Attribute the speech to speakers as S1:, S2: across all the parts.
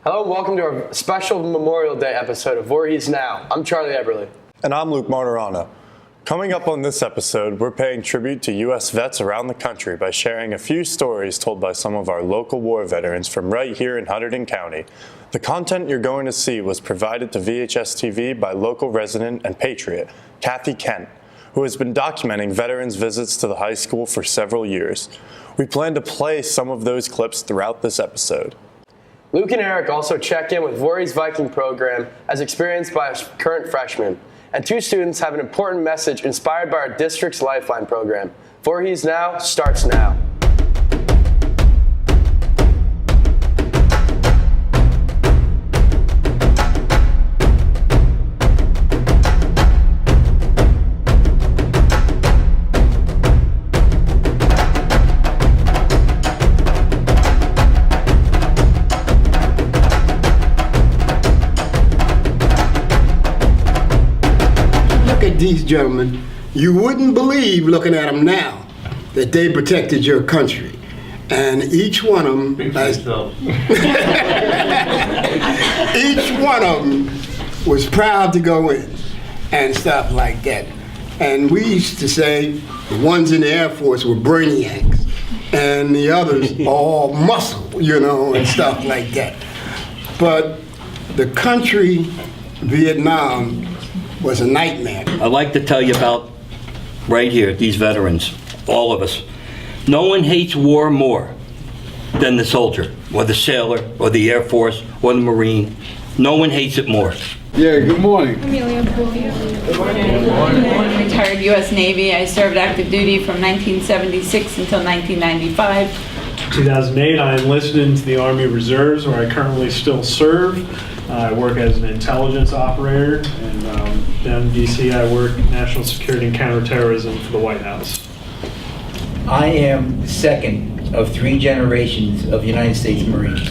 S1: Hello and welcome to our special Memorial Day episode of Voorhees Now. I'm Charlie Eberly.
S2: And I'm Luke Martirana. Coming up on this episode, we're paying tribute to U.S. vets around the country by sharing a few stories told by some of our local war veterans from right here in Hunterdon County. The content you're going to see was provided to VHSTV by local resident and patriot, Kathy Kent, who has been documenting veterans' visits to the high school for several years. We plan to play some of those clips throughout this episode.
S1: Luke and Eric also check in with Voorhees Viking program as experienced by a current freshman. And two students have an important message inspired by our district's Lifeline program. Voorhees Now starts now.
S3: These gentlemen, you wouldn't believe looking at them now that they protected your country, and each one of them, each one of them was proud to go in and stuff like that. And we used to say the ones in the Air Force were brainiacs, and the others all muscle, and stuff like that. But the country, Vietnam, was a nightmare.
S4: I'd like to tell you about, right here, these veterans, all of us. No one hates war more than the soldier, or the sailor, or the Air Force, or the Marine. No one hates it more.
S5: Yeah, good morning.
S6: Amelia. Good morning. Retired U.S. Navy. I served active duty from 1976 until 1995.
S7: 2008, I enlisted into the Army Reserves, where I currently still serve. I work as an intelligence operator, and down in D.C. I work national security and counterterrorism for the White House.
S8: I am the second of three generations of United States Marines.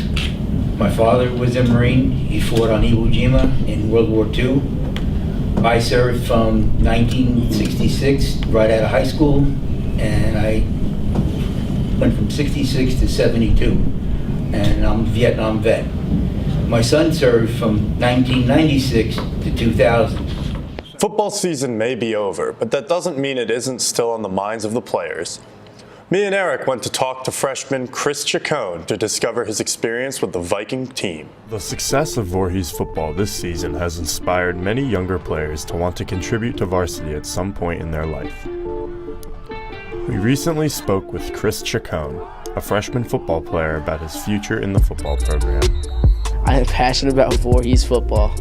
S8: My father was a Marine. He fought on Iwo Jima in World War II. I served from 1966 right out of high school, and I went from 66 to 72, and I'm a Vietnam vet. My son served from 1996 to 2000.
S2: Football season may be over, but that doesn't mean it isn't still on the minds of the players. Me and Eric went to talk to freshman Chris Chacon to discover his experience with the Viking team. The success of Voorhees football this season has inspired many younger players to want to contribute to varsity at some point in their life. We recently spoke with Chris Chacon, a freshman football player, about his future in the football program.
S9: I am passionate about Voorhees football.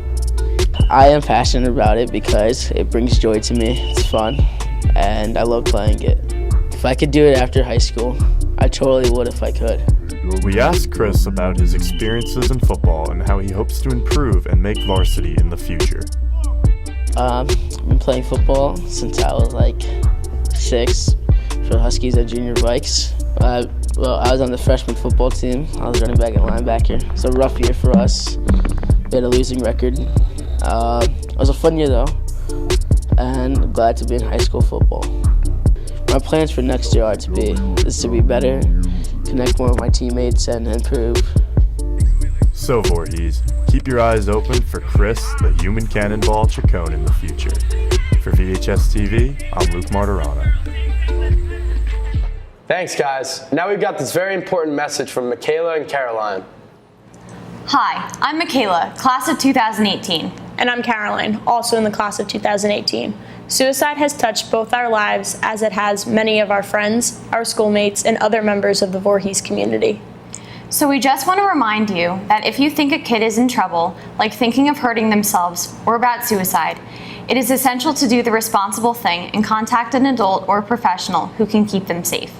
S9: I am passionate about it because it brings joy to me. It's fun, and I love playing it. If I could do it after high school, I totally would if I could.
S2: We asked Chris about his experiences in football and how he hopes to improve and make varsity in the future.
S9: I've been playing football since I was like 6 for the Huskies at Junior Vikes. I was on the freshman football team. I was running back and linebacker. It's a rough year for us. We had a losing record. It was a fun year though, and I'm glad to be in high school football. My plans for next year to be better, connect more with my teammates, and improve.
S2: So Voorhees, keep your eyes open for Chris, the human cannonball Chacon in the future. For VHS TV, I'm Luke Martirana.
S1: Thanks, guys. Now we've got this very important message from Mikayla and Caroline.
S10: Hi, I'm Mikayla, class of 2018.
S11: And I'm Caroline, also in the class of 2018. Suicide has touched both our lives as it has many of our friends, our schoolmates, and other members of the Voorhees community.
S10: So we just want to remind you that if you think a kid is in trouble, like thinking of hurting themselves or about suicide, it is essential to do the responsible thing and contact an adult or professional who can keep them safe.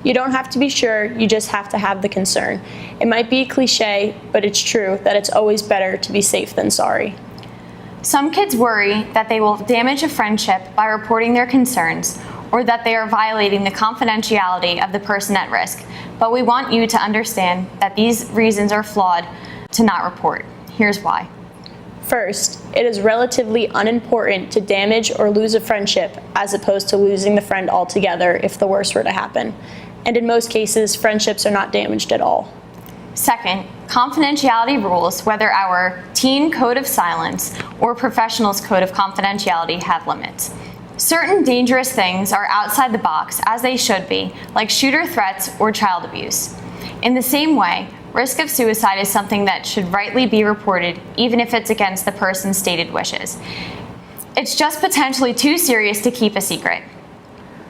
S11: You don't have to be sure, you just have to have the concern. It might be a cliche, but it's true that it's always better to be safe than sorry.
S10: Some kids worry that they will damage a friendship by reporting their concerns, or that they are violating the confidentiality of the person at risk, but we want you to understand that these reasons are flawed to not report. Here's why.
S11: First, it is relatively unimportant to damage or lose a friendship as opposed to losing the friend altogether if the worst were to happen. And in most cases, friendships are not damaged at all.
S10: Second, confidentiality rules, whether our teen code of silence or professionals code of confidentiality, have limits. Certain dangerous things are outside the box, as they should be, like shooter threats or child abuse. In the same way, risk of suicide is something that should rightly be reported, even if it's against the person's stated wishes. It's just potentially too serious to keep a secret.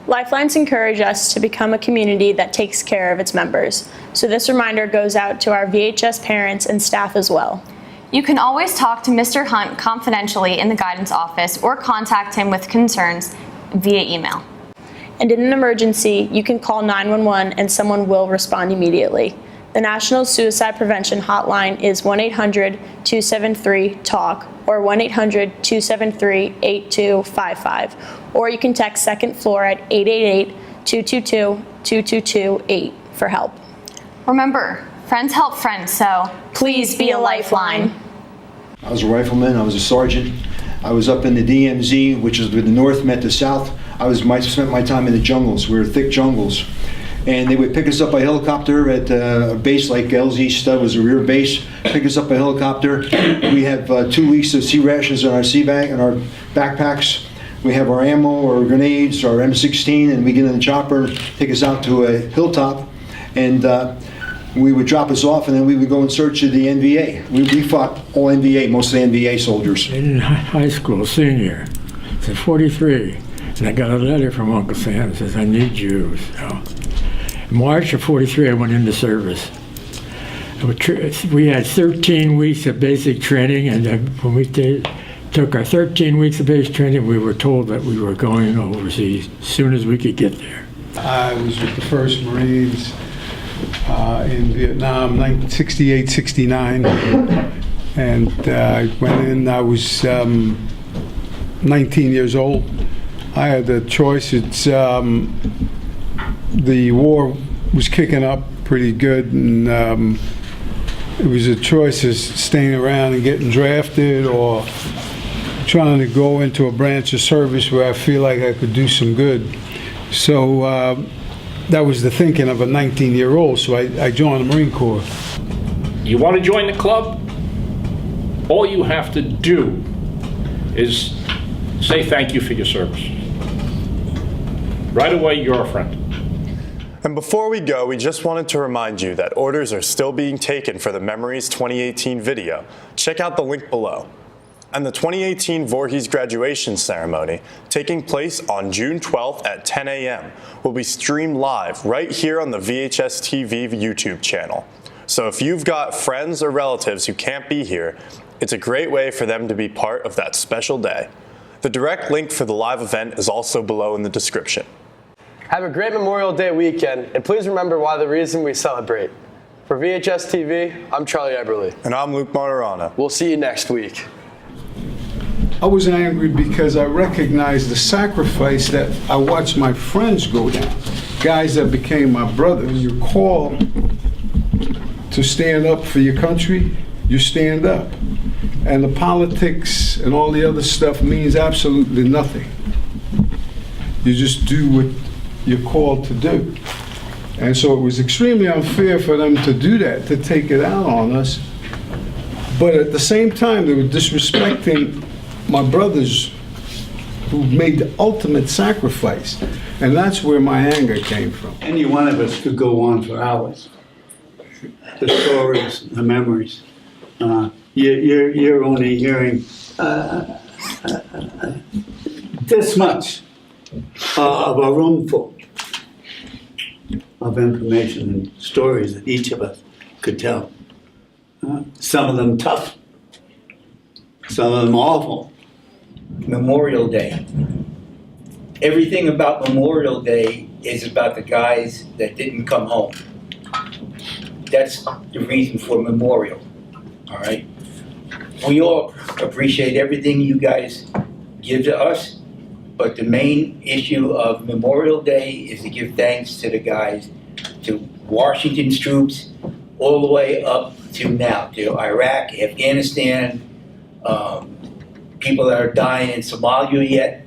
S11: Lifelines encourage us to become a community that takes care of its members, so this reminder goes out to our VHS parents and staff as well.
S10: You can always talk to Mr. Hunt confidentially in the guidance office or contact him with concerns via email.
S11: And in an emergency, you can call 911 and someone will respond immediately. The National Suicide Prevention Hotline is 1-800-273-TALK or 1-800-273-8255. Or you can text second floor at 888-222-2228 for help.
S10: Remember, friends help friends, so please be a lifeline.
S5: I was a rifleman, I was a sergeant. I was up in the DMZ, which is where the North met the South. I spent my time in the jungles. We were thick jungles. And they would pick us up by helicopter at a base like LZ Stud was a rear base, pick us up by helicopter. We have 2 weeks of sea rations in our sea bag and our backpacks. We have our ammo, our grenades, our M16, and we get in the chopper and take us out to a hilltop. And we would drop us off, and then we would go in search of the NVA. We fought all NVA, mostly NVA soldiers.
S12: In high school, senior, at 43, and I got a letter from Uncle Sam that says, "I need you." So, in March of 43, I went into service. We had 13 weeks of basic training, and when we took our 13 weeks of basic training, we were told that we were going overseas as soon as we could get there.
S13: I was with the 1st Marines in Vietnam, 1968, 69, and I went in. I was 19 years old. I had a choice. It's the war was kicking up pretty good, and it was a choice of staying around and getting drafted or trying to go into a branch of service where I feel like I could do some good. So that was the thinking of a 19-year-old, so I joined the Marine Corps.
S14: You want to join the club? All you have to do is say thank you for your service. Right away, you're a friend.
S2: And before we go, we just wanted to remind you that orders are still being taken for the Memories 2018 video. Check out the link below. And the 2018 Voorhees graduation ceremony, taking place on June 12th at 10 a.m., will be streamed live right here on the VHSTV YouTube channel. So if you've got friends or relatives who can't be here, it's a great way for them to be part of that special day. The direct link for the live event is also below in the description.
S1: Have a great Memorial Day weekend, and please remember why the reason we celebrate. For VHS TV, I'm Charlie Eberly.
S2: And I'm Luke Martirana.
S1: We'll see you next week.
S13: I was angry because I recognized the sacrifice that I watched my friends go down. Guys that became my brothers. You call to stand up for your country, you stand up. And the politics and all the other stuff means absolutely nothing. You just do what you're called to do. And so it was extremely unfair for them to do that, to take it out on us. But at the same time, they were disrespecting my brothers who made the ultimate sacrifice. And that's where my anger came from.
S15: Any one of us could go on for hours. The stories, the memories. You're only hearing this much of a room full of information and stories that each of us could tell. Some of them tough, some of them awful.
S8: Memorial Day. Everything about Memorial Day is about the guys that didn't come home. That's the reason for Memorial, all right? We all appreciate everything you guys give to us, but the main issue of Memorial Day is to give thanks to the guys, to Washington's troops, all the way up to now, to Iraq, Afghanistan, people that are dying in Somalia yet,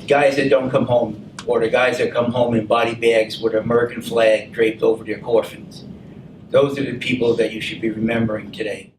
S8: guys that don't come home, or the guys that come home in body bags with an American flag draped over their coffins. Those are the people that you should be remembering today.